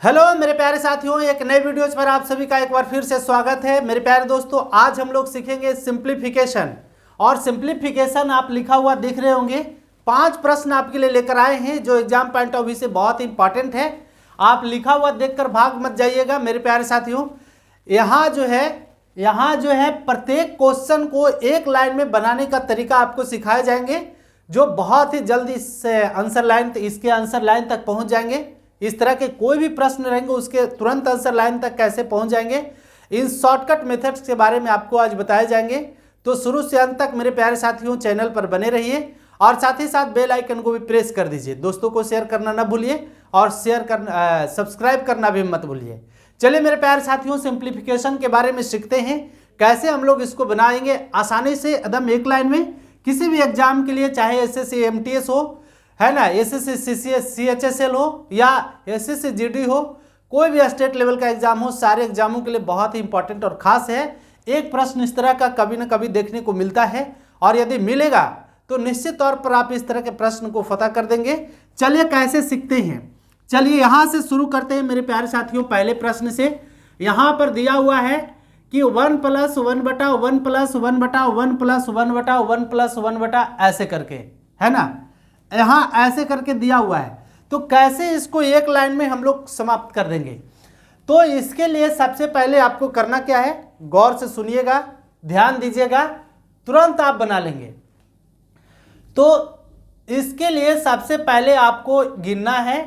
Hello मेरे प्यारे साथियों, एक नए वीडियोज पर आप सभी का एक बार फिर से स्वागत है। मेरे प्यारे दोस्तों, आज हम लोग सीखेंगे सिंप्लीफिकेशन। और सिंप्लीफिकेशन आप लिखा हुआ देख रहे होंगे। 5 प्रश्न आपके लिए लेकर आए हैं जो एग्जाम पॉइंट ऑफ व्यू से बहुत इंपॉर्टेंट है। आप लिखा हुआ देखकर भाग मत जाइएगा मेरे प्यारे साथियों। यहाँ जो है प्रत्येक क्वेश्चन को एक लाइन में बनाने का तरीका आपको सिखाए जाएंगे, जो बहुत ही जल्दी इससे इसके आंसर लाइन तक पहुँच जाएंगे। इस तरह के कोई भी प्रश्न रहेंगे उसके तुरंत आंसर लाइन तक कैसे पहुंच जाएंगे, इन शॉर्टकट मेथड्स के बारे में आपको आज बताए जाएंगे। तो शुरू से अंत तक मेरे प्यारे साथियों चैनल पर बने रहिए और साथ ही साथ बेल आइकन को भी प्रेस कर दीजिए। दोस्तों को शेयर करना ना भूलिए और सब्सक्राइब करना भी मत भूलिए। चलिए मेरे प्यारे साथियों, सिंप्लीफिकेशन के बारे में सीखते हैं, कैसे हम लोग इसको बनाएंगे आसानी से एकदम एक लाइन में। किसी भी एग्जाम के लिए, चाहे एसएससी एमटीएस हो, है ना, एसएससी सीएचएसएल हो या एसएससी जीडी हो, कोई भी स्टेट लेवल का एग्जाम हो, सारे एग्जामों के लिए बहुत ही इंपॉर्टेंट और खास है। एक प्रश्न इस तरह का कभी ना कभी देखने को मिलता है और यदि मिलेगा तो निश्चित तौर पर आप इस तरह के प्रश्न को फतह कर देंगे। चलिए कैसे सीखते हैं, चलिए यहाँ से शुरू करते हैं मेरे प्यारे साथियों। पहले प्रश्न से यहाँ पर दिया हुआ है कि 1 + 1/1 + 1/1 + 1/1 + 1 ऐसे करके, है ना, यहाँ ऐसे करके दिया हुआ है। तो कैसे इसको एक लाइन में हम लोग समाप्त कर देंगे, तो इसके लिए सबसे पहले आपको करना क्या है, गौर से सुनिएगा, ध्यान दीजिएगा, तुरंत आप बना लेंगे। तो इसके लिए सबसे पहले आपको गिनना है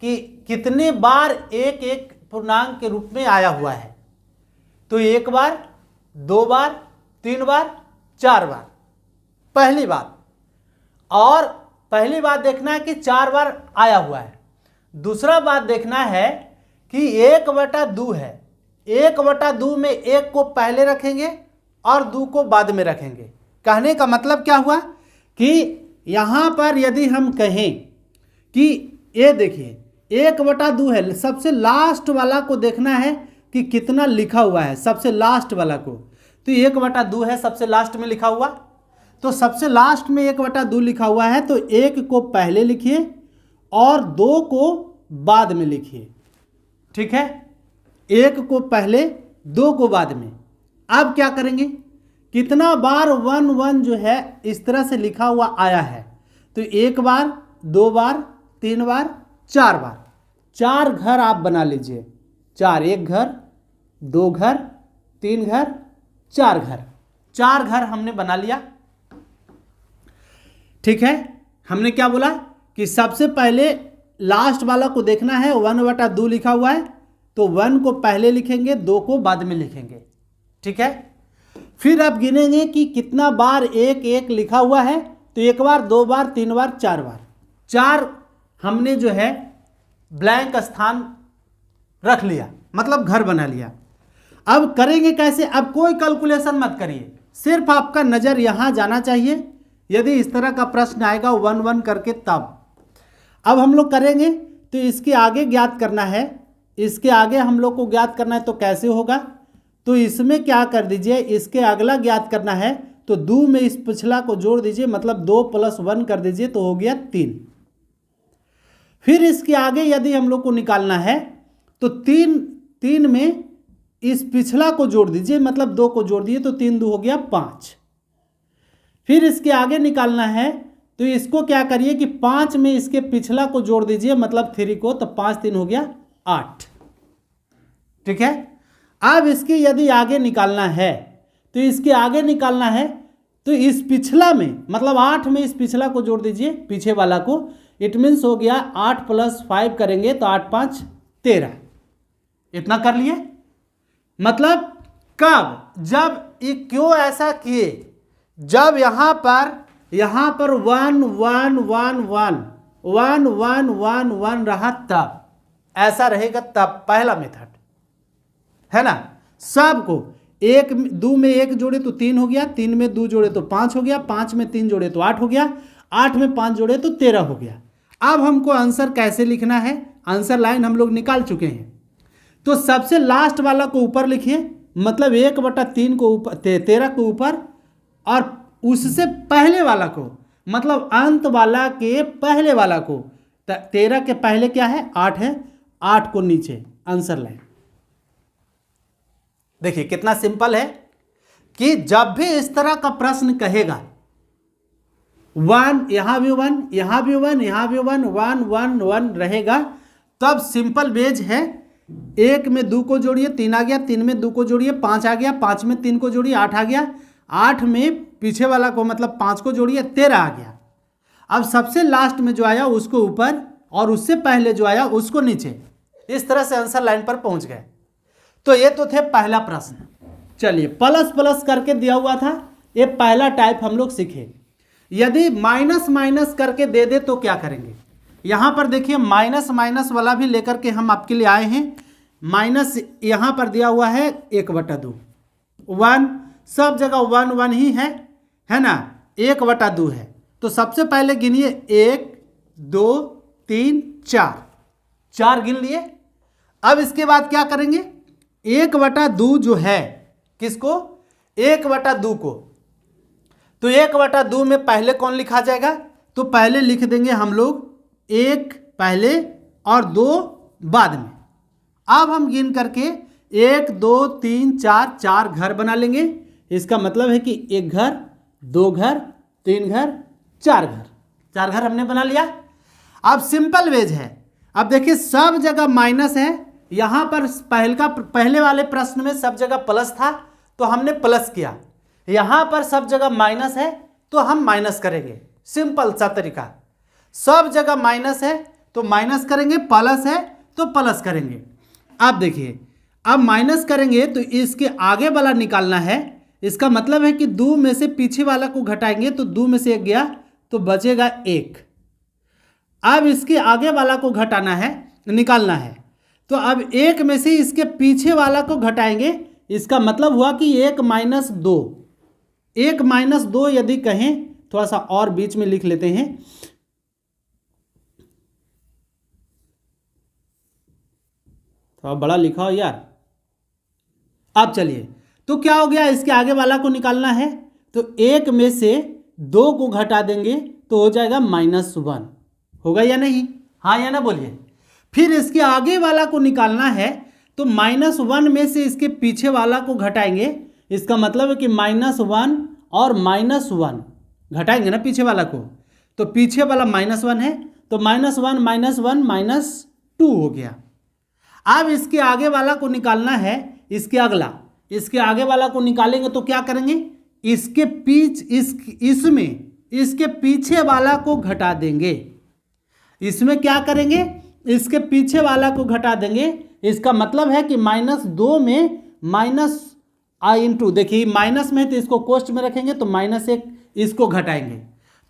कि कितने बार एक एक पूर्णांक के रूप में आया हुआ है। तो 1 बार, 2 बार, 3 बार, 4 बार पहली बात। और पहली बात देखना है कि 4 बार आया हुआ है। दूसरा बात देखना है कि 1/2 है। 1/2 में 1 को पहले रखेंगे और 2 को बाद में रखेंगे। कहने का मतलब क्या हुआ कि यहाँ पर यदि हम कहें कि ये देखिए 1/2 है, सबसे लास्ट वाला को देखना है कि कितना लिखा हुआ है, सबसे लास्ट वाला को। तो 1/2 है सबसे लास्ट में लिखा हुआ, तो सबसे लास्ट में 1/2 लिखा हुआ है, तो 1 को पहले लिखिए और 2 को बाद में लिखिए। ठीक है, 1 को पहले, 2 को बाद में। अब क्या करेंगे, कितना बार 1 1 जो है इस तरह से लिखा हुआ आया है, तो 1 बार, 2 बार, 3 बार, 4 बार, 4 घर आप बना लीजिए। 4, 1 घर, 2 घर, 3 घर, 4 घर, 4 घर हमने बना लिया। ठीक है, हमने क्या बोला कि सबसे पहले लास्ट वाला को देखना है, 1/2 लिखा हुआ है, तो 1 को पहले लिखेंगे, 2 को बाद में लिखेंगे। ठीक है, फिर आप गिनेंगे कि कितना बार 1 1 लिखा हुआ है, तो 1 बार, 2 बार, 3 बार, 4 बार, 4 हमने जो है ब्लैंक स्थान रख लिया, मतलब घर बना लिया। अब करेंगे कैसे, अब कोई कैलकुलेशन मत करिए, सिर्फ आपका नज़र यहाँ जाना चाहिए। यदि इस तरह का प्रश्न आएगा 1 1 करके, तब अब हम लोग करेंगे। तो इसके आगे ज्ञात करना है, इसके आगे हम लोग को ज्ञात करना है, तो कैसे होगा, तो इसमें क्या कर दीजिए, इसके अगला ज्ञात करना है, तो 2 में इस पिछला को जोड़ दीजिए, मतलब 2 + 1 कर दीजिए, तो हो गया 3। फिर इसके आगे यदि हम लोग को निकालना है, तो 3 में इस पिछला को जोड़ दीजिए, मतलब 2 को जोड़ दिए, तो 3 2 हो गया 5। फिर इसके आगे निकालना है, तो इसको क्या करिए कि 5 में इसके पिछला को जोड़ दीजिए, मतलब 3 को, तो 5 3 हो गया 8। ठीक है, अब इसके यदि आगे निकालना है, तो इसके आगे निकालना है, तो इस पिछला में, मतलब 8 में इस पिछला को जोड़ दीजिए, पीछे वाला को। इट मीन्स हो गया 8 + 5 करेंगे तो 8 5 13। इतना कर लिए, मतलब कब, जब ये क्यों ऐसा किए, जब यहाँ पर 1 1 1 1 1 1 1 1 रहा, तब ऐसा रहेगा, तब पहला मेथड है ना। सबको 1 2 में 1 जोड़े तो 3 हो गया, 3 में 2 जोड़े तो 5 हो गया, 5 में 3 जोड़े तो 8 हो गया, 8 में 5 जोड़े तो 13 हो गया। अब हमको आंसर कैसे लिखना है, आंसर लाइन हम लोग निकाल चुके हैं। तो सबसे लास्ट वाला को ऊपर लिखिए, मतलब 1/3 को ऊपर, 13 को ऊपर, और उससे पहले वाला को, मतलब अंत वाला के पहले वाला को, 13 के पहले क्या है 8 है, 8 को नीचे, आंसर लाइन। देखिए कितना सिंपल है कि जब भी इस तरह का प्रश्न कहेगा 1, यहां भी 1, यहां भी 1, यहां भी 1, 1 1 1 रहेगा, तब सिंपल वेज है। 1 में 2 को जोड़िए 3 आ गया, 3 में 2 को जोड़िए 5 आ गया, 5 में 3 को जोड़िए 8 आ गया, 8 में पीछे वाला को मतलब 5 को जोड़िए 13 आ गया। अब सबसे लास्ट में जो आया उसको ऊपर और उससे पहले जो आया उसको नीचे, इस तरह से आंसर लाइन पर पहुंच गए। तो ये तो थे पहला प्रश्न। चलिए प्लस प्लस करके दिया हुआ था, ये पहला टाइप हम लोग सीखे। यदि माइनस माइनस करके दे दे तो क्या करेंगे? यहां पर देखिए माइनस माइनस वाला भी लेकर के हम आपके लिए आए हैं। माइनस यहां पर दिया हुआ है 1/2, 1 सब जगह 1 1 ही है ना, 1/2 है। तो सबसे पहले गिनिए 1 2 3 4 गिन लिए। अब इसके बाद क्या करेंगे? 1/2 जो है किसको? 1/2 को। तो 1/2 में पहले कौन लिखा जाएगा? तो पहले लिख देंगे हम लोग 1 पहले और 2 बाद में। अब हम गिन करके 1 2 3 4 घर बना लेंगे। इसका मतलब है कि 1 घर 2 घर 3 घर 4 घर हमने बना लिया। अब सिंपल वेज है। अब देखिए सब जगह माइनस है, यहां पर पहले वाले प्रश्न में सब जगह प्लस था तो हमने प्लस किया, यहां पर सब जगह माइनस है तो हम माइनस करेंगे। सिंपल सा तरीका, सब जगह माइनस है तो माइनस करेंगे, प्लस है तो प्लस करेंगे। अब देखिए अब माइनस करेंगे तो इसके आगे वाला निकालना है। इसका मतलब है कि 2 में से पीछे वाला को घटाएंगे तो 2 में से 1 गया तो बचेगा 1। अब इसके आगे वाला को घटाना है, निकालना है, तो अब 1 में से इसके पीछे वाला को घटाएंगे। इसका मतलब हुआ कि 1 - 2, 1 - 2 यदि कहें, थोड़ा सा और बीच में लिख लेते हैं, थोड़ा बड़ा लिखा हो यार। अब चलिए तो क्या हो गया, इसके आगे वाला को निकालना है तो 1 में से 2 को घटा देंगे तो हो जाएगा -1। होगा या नहीं? हाँ या ना बोलिए। फिर इसके आगे वाला को निकालना है तो -1 में से इसके पीछे वाला को घटाएंगे। इसका मतलब है कि -1 और -1 घटाएंगे ना पीछे वाला को, तो पीछे वाला -1 है तो -1 -1 -2 हो गया। अब इसके आगे वाला को निकालना है, इसके आगे वाला को निकालेंगे तो क्या करेंगे? इसके पीछे वाला को घटा देंगे। इसमें क्या करेंगे? इसके पीछे वाला को घटा देंगे। इसका मतलब है कि -2 में -i, देखिए माइनस में है तो इसको कोष्ट में रखेंगे तो -1 इसको घटाएंगे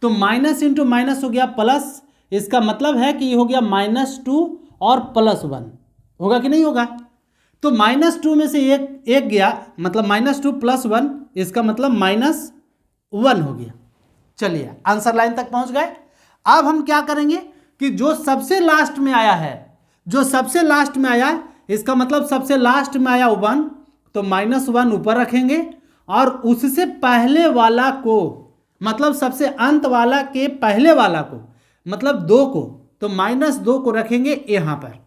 तो माइनस इंटू माइनस हो गया प्लस। इसका मतलब है कि ये हो गया -2 और +1। होगा कि नहीं होगा? तो -2 में से एक गया, मतलब -2 + 1, इसका मतलब -1 हो गया। चलिए आंसर लाइन तक पहुंच गए। अब हम क्या करेंगे कि जो सबसे लास्ट में आया है, इसका मतलब सबसे लास्ट में आया 1, तो -1 ऊपर रखेंगे और उससे पहले वाला को, मतलब सबसे अंत वाला के पहले वाला को, मतलब 2 को, तो -2 को रखेंगे यहाँ पर।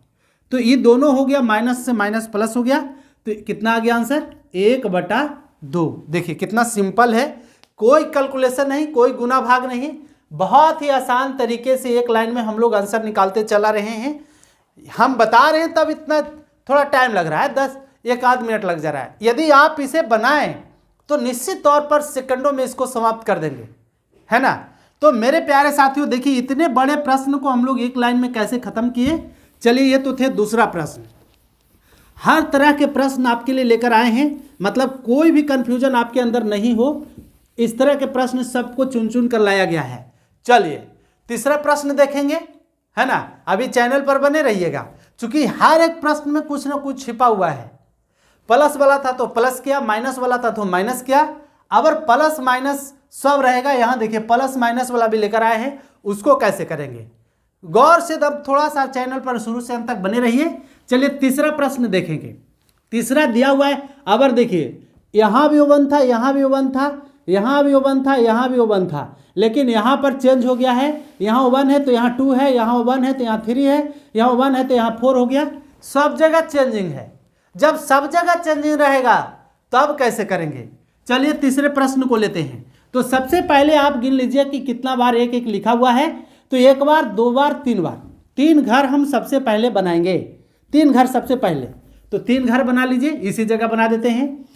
तो ये दोनों हो गया, माइनस से माइनस प्लस हो गया, तो कितना आ गया आंसर? 1/2। देखिए कितना सिंपल है, कोई कैलकुलेशन नहीं, कोई गुना भाग नहीं, बहुत ही आसान तरीके से एक लाइन में हम लोग आंसर निकालते चला रहे हैं। हम बता रहे हैं तब इतना थोड़ा टाइम लग रहा है, 10-1 मिनट लग जा रहा है। यदि आप इसे बनाएं तो निश्चित तौर पर सेकंडों में इसको समाप्त कर देंगे, है ना। तो मेरे प्यारे साथियों देखिए इतने बड़े प्रश्न को हम लोग एक लाइन में कैसे खत्म किए। चलिए ये तो थे दूसरा प्रश्न। हर तरह के प्रश्न आपके लिए लेकर आए हैं, मतलब कोई भी कंफ्यूजन आपके अंदर नहीं हो, इस तरह के प्रश्न सबको चुन चुन कर लाया गया है। चलिए तीसरा प्रश्न देखेंगे, है ना। अभी चैनल पर बने रहिएगा, क्योंकि हर एक प्रश्न में कुछ ना कुछ छिपा हुआ है। प्लस वाला था तो प्लस किया, माइनस वाला था तो माइनस किया। अगर प्लस माइनस सब रहेगा, यहाँ देखिए प्लस माइनस वाला भी लेकर आए हैं, उसको कैसे करेंगे? गौर से तब थोड़ा सा चैनल पर शुरू से अंत तक बने रहिए। चलिए तीसरा प्रश्न देखेंगे। तीसरा दिया हुआ है, अगर देखिए यहाँ भी 1 था, यहाँ भी 1 था, यहाँ भी O1 था, यहाँ भी O1 था, लेकिन यहाँ पर चेंज हो गया है, यहाँ O1 है तो यहाँ 2 है, यहाँ O1 है तो यहाँ 3 है, यहाँ O1 है तो यहाँ 4 हो गया। सब जगह चेंजिंग है। जब सब जगह चेंजिंग रहेगा तब कैसे करेंगे? चलिए तीसरे प्रश्न को लेते हैं। तो सबसे पहले आप गिन लीजिए कि कितना बार एक एक लिखा हुआ है। तो एक बार, दो बार, तीन बार, 3 घर हम सबसे पहले बनाएंगे। 3 घर सबसे पहले, तो 3 घर बना लीजिए, इसी जगह बना देते हैं।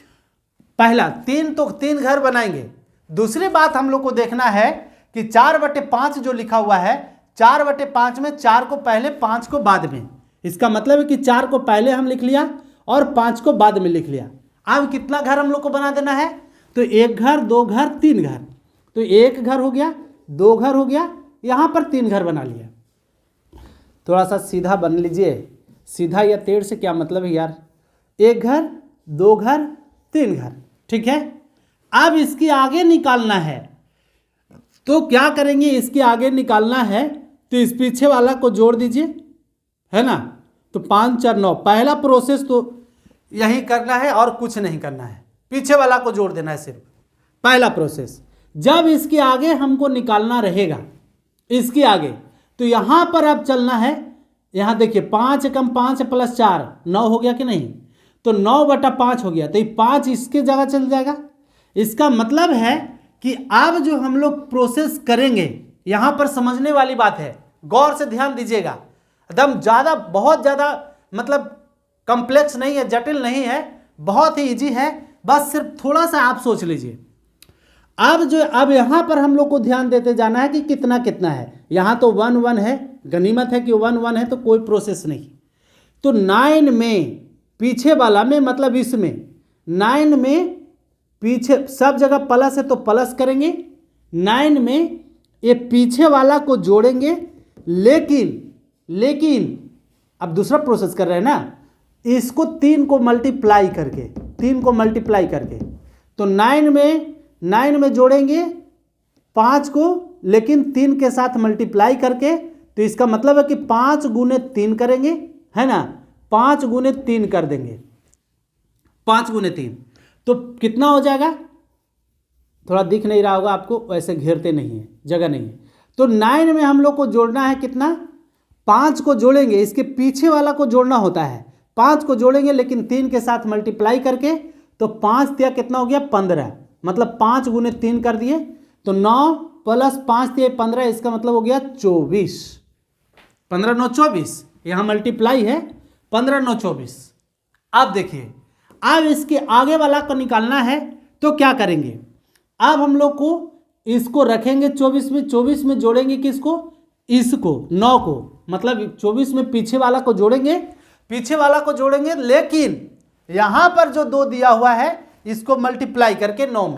पहला 3 घर बनाएंगे। दूसरी बात हम लोग को देखना है कि 4/5 जो लिखा हुआ है, 4/5 में 4 को पहले 5 को बाद में। इसका मतलब है कि 4 को पहले हम लिख लिया और 5 को बाद में लिख लिया। अब कितना घर हम लोग को बना देना है? तो 1 घर, 2 घर, 3 घर। तो 1 घर हो गया, 2 घर हो गया, यहाँ पर 3 घर बना लिया। थोड़ा सा सीधा बन लीजिए। सीधा या टेढ़ से क्या मतलब है यार? 1 घर, 2 घर, 3 घर, ठीक है। अब इसके आगे निकालना है, तो क्या करेंगे? इसके आगे निकालना है तो इस पीछे वाला को जोड़ दीजिए, है ना। तो 5 4 9, पहला प्रोसेस तो यही करना है और कुछ नहीं करना है, पीछे वाला को जोड़ देना है सिर्फ, पहला प्रोसेस। जब इसके आगे हमको निकालना रहेगा, इसके आगे, तो यहाँ पर अब चलना है। यहाँ देखिए 5 एकम 5 + 4 9 हो गया कि नहीं? तो 9/5 हो गया, तो ये 5 इसके जगह चल जाएगा। इसका मतलब है कि अब जो हम लोग प्रोसेस करेंगे, यहाँ पर समझने वाली बात है, गौर से ध्यान दीजिएगा। एकदम ज़्यादा, बहुत ज़्यादा मतलब कॉम्प्लेक्स नहीं है, जटिल नहीं है, बहुत ही इजी है। बस सिर्फ थोड़ा सा आप सोच लीजिए। अब यहाँ पर हम लोग को ध्यान देते जाना है कि कितना कितना है। यहाँ तो 1 1 है, गनीमत है कि 1 1 है, तो कोई प्रोसेस नहीं। तो 9 में पीछे वाला में, मतलब इसमें 9 में पीछे सब जगह प्लस है तो प्लस करेंगे। 9 में ये पीछे वाला को जोड़ेंगे, लेकिन अब दूसरा प्रोसेस कर रहे हैं ना, इसको 3 को मल्टीप्लाई करके, तो 9 में जोड़ेंगे 5 को, लेकिन 3 के साथ मल्टीप्लाई करके। तो इसका मतलब है कि 5 × 3 करेंगे, है ना, 5 × 3 कर देंगे, 5 × 3, तो कितना हो जाएगा? थोड़ा दिख नहीं रहा होगा आपको, वैसे घेरते नहीं है, जगह नहीं है। तो 9 में हम लोग को जोड़ना है कितना? 5 को जोड़ेंगे, इसके पीछे वाला को जोड़ना होता है, 5 को जोड़ेंगे लेकिन 3 के साथ मल्टीप्लाई करके। तो 5 या कितना हो गया? 15, मतलब 5 × 3 कर दिए, तो 9 + 5 = 15, इसका मतलब हो गया 24। 15 9 24, यहाँ मल्टीप्लाई है, 15 9 24। अब देखिए, अब इसके आगे वाला को निकालना है, तो क्या करेंगे? अब हम लोग को इसको रखेंगे 24 में, 24 में जोड़ेंगे किसको? इसको, 9 को, मतलब 24 में पीछे वाला को जोड़ेंगे, लेकिन यहाँ पर जो 2 दिया हुआ है इसको मल्टीप्लाई करके 9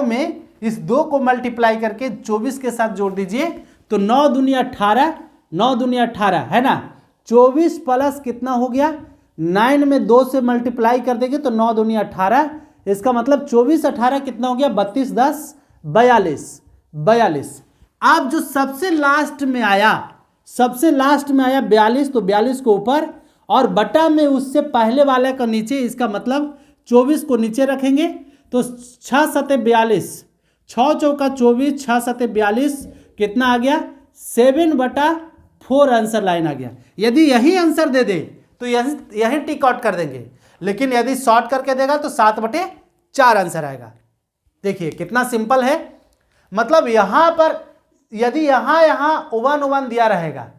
में इस 2 को मल्टीप्लाई करके 24 के साथ जोड़ दीजिए। तो 9 दूनी 18, 9 दूनी 18, है ना। 24 प्लस कितना हो गया? 9 में 2 से मल्टीप्लाई कर देंगे तो 9 दूनी 18, इसका मतलब 24 18 कितना हो गया? 32 10 42। अब जो सबसे लास्ट में आया 42, तो 42 को ऊपर और बटा में उससे पहले वाले का नीचे, इसका मतलब 24 को नीचे रखेंगे। तो 6 7 42, 6 चौका 24, 6 7 42, कितना आ गया? 7/4 आंसर लाइन आ गया। यदि यही आंसर दे दे तो यही टिक आउट कर देंगे, लेकिन यदि शॉर्ट करके देगा तो 7/4 आंसर आएगा। देखिए कितना सिंपल है। मतलब यहाँ पर यदि यहाँ 1 1 दिया रहेगा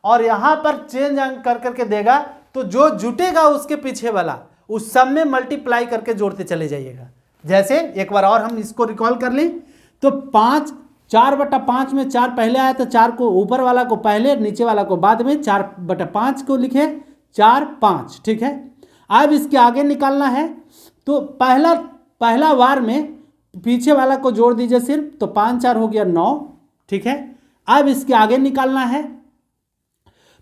और यहाँ पर चेंज कर करके देगा, तो जो जुटेगा उसके पीछे वाला उस सब में मल्टीप्लाई करके जोड़ते चले जाइएगा। जैसे एक बार और हम इसको रिकॉल कर लें, तो 4/5 में 4 पहले आया, तो 4 को ऊपर वाला को पहले, नीचे वाला को बाद में, 4/5 को लिखे 4 5, ठीक है। अब इसके आगे निकालना है, तो पहला वार में पीछे वाला को जोड़ दीजिए सिर्फ, तो 5 4 हो गया 9, ठीक है। अब इसके आगे निकालना है,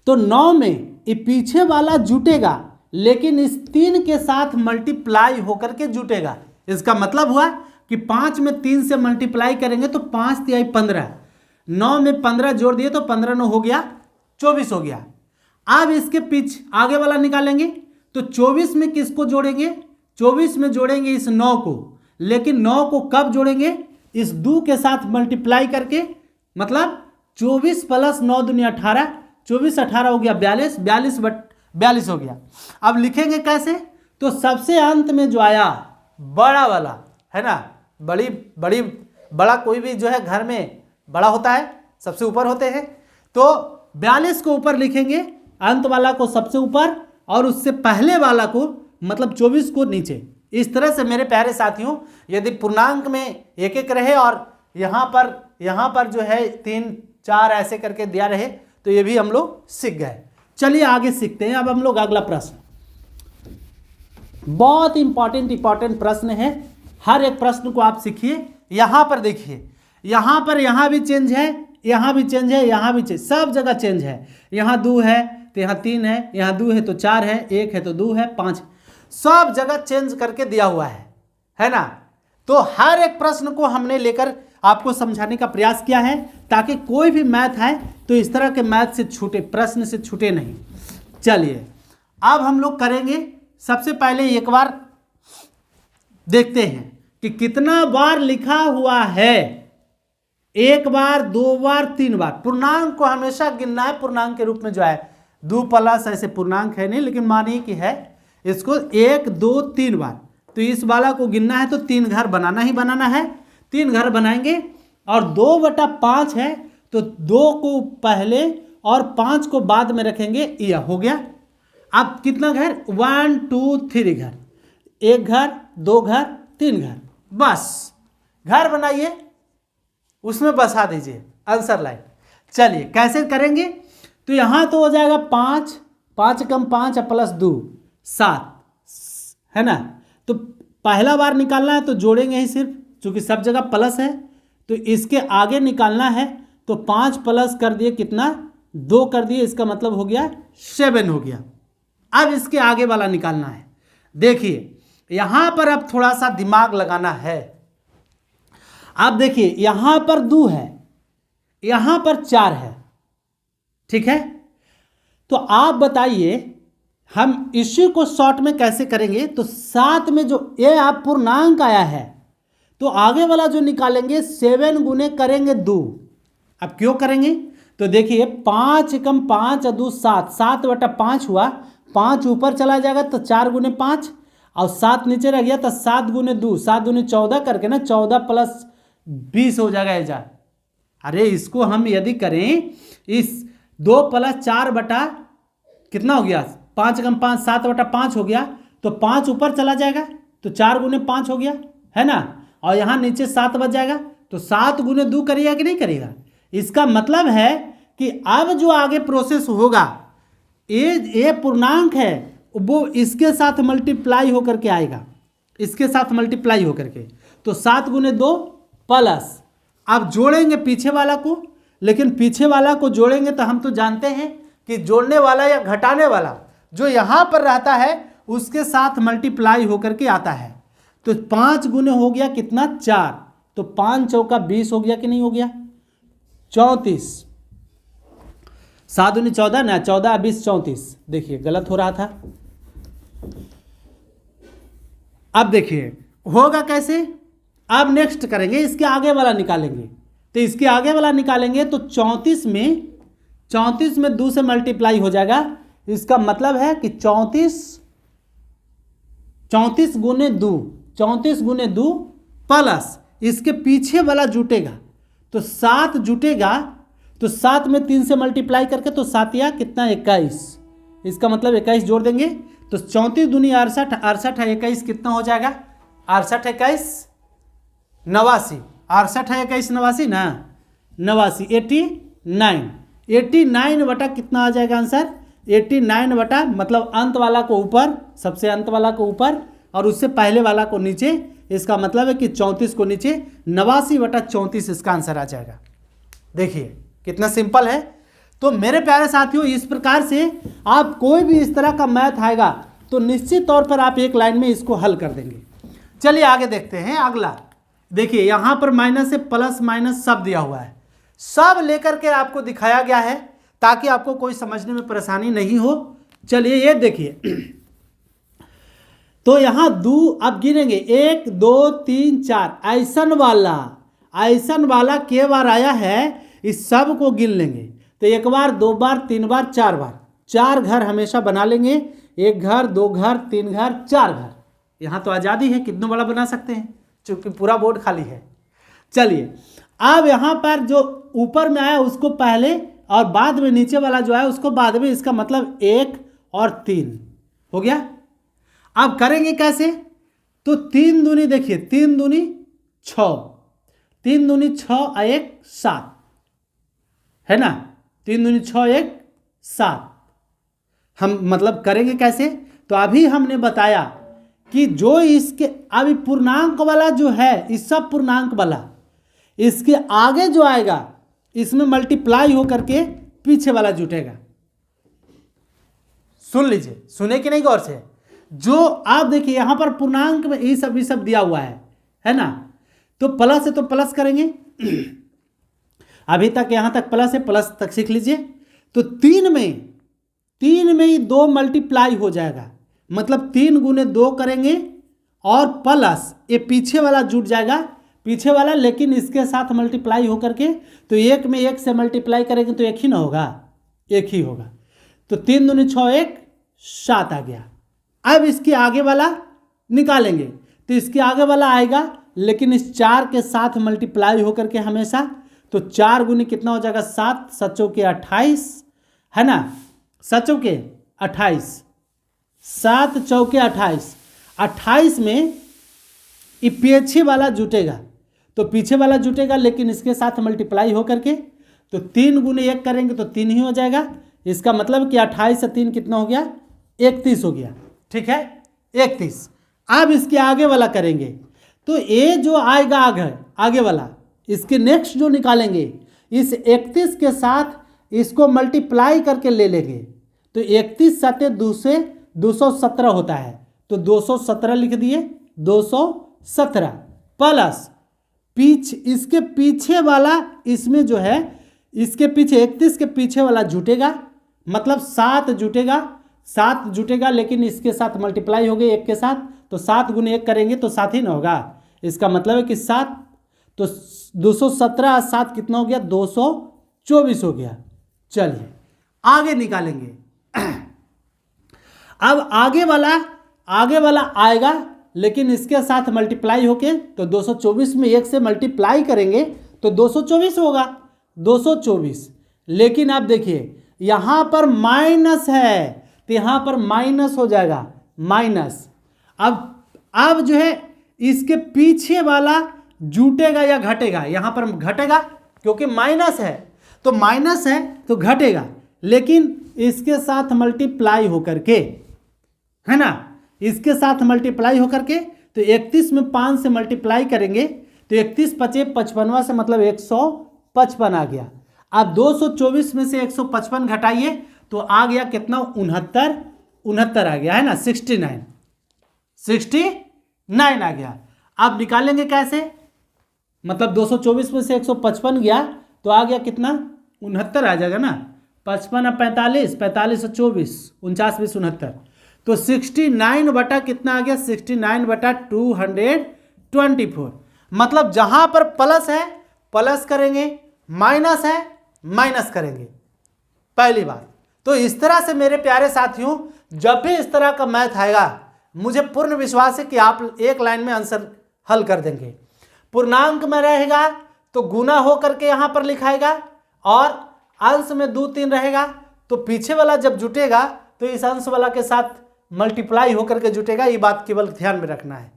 तो 9 में ये पीछे वाला जुटेगा, लेकिन इस 3 के साथ मल्टीप्लाई होकर के जुटेगा। इसका मतलब हुआ कि 5 में 3 से मल्टीप्लाई करेंगे तो 5 × 3 = 15, 9 में 15 जोड़ दिए तो 15 9 हो गया 24 हो गया। अब इसके पीछे आगे वाला निकालेंगे, तो 24 में किसको जोड़ेंगे? 24 में जोड़ेंगे इस 9 को, लेकिन 9 को कब जोड़ेंगे? इस 2 के साथ मल्टीप्लाई करके, मतलब 24 प्लस 9 दूनी 18, 24 18 हो गया 42, 42 हो गया। अब लिखेंगे कैसे? तो सबसे अंत में जो आया बड़ा वाला है ना, बड़ा कोई भी जो है घर में बड़ा होता है, सबसे ऊपर होते हैं, तो 42 को ऊपर लिखेंगे, अंत वाला को सबसे ऊपर और उससे पहले वाला को मतलब 24 को नीचे। इस तरह से मेरे प्यारे साथियों, यदि पूर्णांक में एक एक रहे और यहाँ पर जो है 3 4 ऐसे करके दिया रहे तो ये भी हम लोग सीख गए। चलिए आगे सीखते हैं। अब हम लोग अगला प्रश्न, बहुत इंपॉर्टेंट प्रश्न है, हर एक प्रश्न को आप सीखिए। यहाँ पर देखिए, यहाँ भी चेंज है, यहाँ भी चेंज है, यहाँ भी चेंज, सब जगह चेंज है। यहाँ 2 है तो यहाँ 3 है, यहाँ 2 है तो 4 है, 1 है तो 2 है, 5, सब जगह चेंज करके दिया हुआ है ना। तो हर एक प्रश्न को हमने लेकर आपको समझाने का प्रयास किया है ताकि कोई भी मैथ है तो इस तरह के मैथ से छूटे, प्रश्न से छूटे नहीं। चलिए अब हम लोग करेंगे, सबसे पहले एक बार देखते हैं कि कितना बार लिखा हुआ है। 1 बार, 2 बार, 3 बार। पूर्णांक को हमेशा गिनना है, पूर्णांक के रूप में जो है 2 प्लस ऐसे पूर्णांक है नहीं, लेकिन मानिए कि है, इसको 1 2 3 बार, तो इस वाला को गिनना है तो 3 घर बनाना ही बनाना है। 3 घर बनाएंगे और 2/5 है तो 2 को पहले और 5 को बाद में रखेंगे, यह हो गया। अब कितना घर? 1 2 3 घर, 1 घर, 2 घर, 3 घर, बस घर बनाइए, उसमें बसा दीजिए आंसर लाइन। चलिए कैसे करेंगे? तो यहाँ तो हो जाएगा 5, 5 कम 5 प्लस 2 7 है ना। तो पहला बार निकालना है तो जोड़ेंगे ही सिर्फ, क्योंकि सब जगह प्लस है, तो इसके आगे निकालना है तो 5 प्लस कर दिए कितना? 2 कर दिए, इसका मतलब हो गया 7 हो गया। अब इसके आगे वाला निकालना है। देखिए यहाँ पर अब थोड़ा सा दिमाग लगाना है। अब देखिए यहाँ पर 2 है, यहाँ पर 4 है, ठीक है। तो आप बताइए हम इसी को शॉर्ट में कैसे करेंगे? तो 7 में जो ये आप पूर्णांक आया है तो आगे वाला जो निकालेंगे 7 गुने करेंगे 2। अब क्यों करेंगे? तो देखिए 5 कम 5 2 7, 7/5 हुआ, 5 ऊपर चला जाएगा तो 4 गुने 5 और 7 नीचे रह गया तो 7 गुने 2, 7 गुने 14 करके ना 14 प्लस 20 हो जाएगा एजा। अरे इसको हम यदि करें, इस 2 प्लस 4 बटा कितना हो गया? 5 कम 5 7/5 हो गया, तो 5 ऊपर चला जाएगा तो 4 गुने 5 हो गया, है ना। और यहाँ नीचे 7 बच जाएगा तो 7 गुने 2 करिएगा कि नहीं करिएगा? इसका मतलब है कि अब जो आगे प्रोसेस होगा, ये पूर्णांक है वो इसके साथ मल्टीप्लाई होकर के आएगा, इसके साथ मल्टीप्लाई होकर के, तो 7 गुने 2 प्लस, अब जोड़ेंगे पीछे वाला को, लेकिन पीछे वाला को जोड़ेंगे तो हम तो जानते हैं कि जोड़ने वाला या घटाने वाला जो यहाँ पर रहता है उसके साथ मल्टीप्लाई होकर के आता है। तो 5 गुने हो गया कितना? 4, तो 5 चौका 20 हो गया कि नहीं हो गया? 34, 7 दूनी 14 ना, 14 20 34। देखिए गलत हो रहा था। अब देखिए होगा कैसे? अब नेक्स्ट करेंगे, इसके आगे वाला निकालेंगे। तो इसके आगे वाला निकालेंगे तो 34 में 2 से मल्टीप्लाई हो जाएगा। इसका मतलब है कि 34 गुने 2 प्लस इसके पीछे वाला जुटेगा तो 7 जुटेगा, तो 7 में 3 से मल्टीप्लाई करके तो 7 या कितना? 21। इसका मतलब 21 जोड़ देंगे तो 34 दूनी 68, 68 है 21 कितना हो जाएगा? 68 21 89, 68 है 21 89 ना, 89 89 बटा कितना आ जाएगा आंसर? 89 बटा, मतलब अंत वाला को ऊपर, सबसे अंत वाला को ऊपर और उससे पहले वाला को नीचे। इसका मतलब है कि 34 को नीचे, 89/34 इसका आंसर आ जाएगा। देखिए कितना सिंपल है। तो मेरे प्यारे साथियों, इस प्रकार से आप कोई भी इस तरह का मैथ आएगा तो निश्चित तौर पर आप एक लाइन में इसको हल कर देंगे। चलिए आगे देखते हैं अगला। देखिए यहाँ पर माइनस से प्लस माइनस सब दिया हुआ है, सब लेकर के आपको दिखाया गया है ताकि आपको कोई समझने में परेशानी नहीं हो। चलिए ये देखिए तो यहाँ दो अब गिनेंगे 1 2 3 4 ऐसन वाला के बार आया है, इस सब को गिन लेंगे। तो 1 बार 2 बार 3 बार 4 बार, 4 घर हमेशा बना लेंगे। 1 घर 2 घर 3 घर 4 घर। यहाँ तो आज़ादी है, कितनों बड़ा बना सकते हैं क्योंकि पूरा बोर्ड खाली है। चलिए अब यहाँ पर जो ऊपर में आया उसको पहले और बाद में नीचे वाला जो है उसको बाद में, इसका मतलब 1 और 3 हो गया। अब करेंगे कैसे? तो 3 दूनी देखिए, 3 दूनी 6, 3 दूनी 6 और 1 7 है ना। 3 दूनी 6 1 7। हम मतलब करेंगे कैसे? तो अभी हमने बताया कि जो इसके अभी पूर्णांक वाला जो है, इस सब पूर्णांक वाला इसके आगे जो आएगा इसमें मल्टीप्लाई होकर के पीछे वाला जुटेगा। सुन लीजिए, सुने कि नहीं गौर से? जो आप देखिए यहाँ पर पूर्णांक में ये सब दिया हुआ है ना। तो प्लस है तो प्लस करेंगे। अभी तक यहाँ तक प्लस है, प्लस तक सीख लीजिए। तो 3 में ही 2 मल्टीप्लाई हो जाएगा, मतलब 3 गुने 2 करेंगे और प्लस ये पीछे वाला जुट जाएगा, पीछे वाला लेकिन इसके साथ मल्टीप्लाई होकर के। तो 1 में 1 से मल्टीप्लाई करेंगे तो 1 ही ना होगा, 1 ही होगा। तो 3 दूनी 6 1 7 आ गया। अब इसके आगे वाला निकालेंगे तो इसके आगे वाला आएगा लेकिन इस 4 के साथ मल्टीप्लाई होकर के हमेशा। तो 4 गुनी कितना हो जाएगा? 7 7 चौके 28 है ना, 7 चौके 28, 7 चौके 28। 28 में ये पीछे वाला जुटेगा, तो पीछे वाला जुटेगा लेकिन इसके साथ मल्टीप्लाई होकर के। तो 3 गुने 1 करेंगे तो 3 ही हो जाएगा। इसका मतलब कि 28 से 3 कितना हो गया? 31 हो गया। ठीक है, 31। अब इसके आगे वाला करेंगे तो ये जो आएगा आगे वाला, इसके नेक्स्ट जो निकालेंगे इस 31 के साथ इसको मल्टीप्लाई करके ले लेंगे। तो 31 सते 217 होता है, तो 217 लिख दिए, 217 प्लस इसके पीछे वाला, इसमें जो है इसके पीछे 31 के पीछे वाला जुटेगा, मतलब 7 जुटेगा लेकिन इसके साथ मल्टीप्लाई हो गई 1 के साथ। तो 7 गुने 1 करेंगे तो 7 ही ना होगा। इसका मतलब है कि 7, तो 217 7 कितना हो गया? 224 हो गया। चलिए आगे निकालेंगे। अब आगे वाला आएगा लेकिन इसके साथ मल्टीप्लाई होके, तो 224 में 1 से मल्टीप्लाई करेंगे तो 224 होगा, 224। लेकिन आप देखिए यहाँ पर माइनस है तो यहाँ पर माइनस हो जाएगा, माइनस। अब जो है इसके पीछे वाला जुटेगा या घटेगा? यहाँ पर घटेगा क्योंकि माइनस है, तो माइनस है तो घटेगा लेकिन इसके साथ मल्टीप्लाई होकर के, है ना, इसके साथ मल्टीप्लाई होकर के। तो 31 में 5 से मल्टीप्लाई करेंगे तो 31 5 55 से मतलब 155 आ गया। अब 224 में से 155 घटाइए तो आ गया कितना? 69 आ गया, है ना, 69 आ गया। अब निकालेंगे कैसे? मतलब 224 में से 155 गया तो आ गया कितना? 69 आ जाएगा ना। 55 और 45, 45 और 24, 49 20 69। तो 69 बटा कितना आ गया? 69 बटा 224। मतलब जहां पर प्लस है प्लस करेंगे, माइनस है माइनस करेंगे, पहली बात। तो इस तरह से मेरे प्यारे साथियों, जब भी इस तरह का मैथ आएगा मुझे पूर्ण विश्वास है कि आप एक लाइन में आंसर हल कर देंगे। पूर्णांक में रहेगा तो गुना हो करके यहाँ पर लिखाएगा और अंश में 2 3 रहेगा तो पीछे वाला जब जुटेगा तो इस अंश वाला के साथ मल्टीप्लाई होकर के जुटेगा। ये बात केवल ध्यान में रखना है।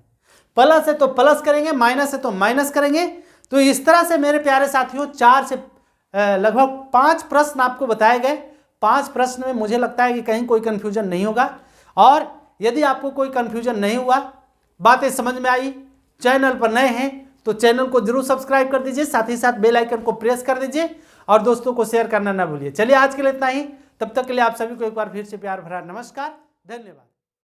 प्लस है तो प्लस करेंगे, माइनस है तो माइनस करेंगे। तो इस तरह से मेरे प्यारे साथियों 4 से लगभग 5 प्रश्न आपको बताए गए। 5 प्रश्न में मुझे लगता है कि कहीं कोई कन्फ्यूजन नहीं होगा। और यदि आपको कोई कन्फ्यूजन नहीं हुआ, बातें समझ में आई, चैनल पर नए हैं तो चैनल को जरूर सब्सक्राइब कर दीजिए, साथ ही साथ बेल आइकन को प्रेस कर दीजिए और दोस्तों को शेयर करना ना भूलिए। चलिए आज के लिए इतना ही, तब तक के लिए आप सभी को एक बार फिर से प्यार भरा नमस्कार, धन्यवाद।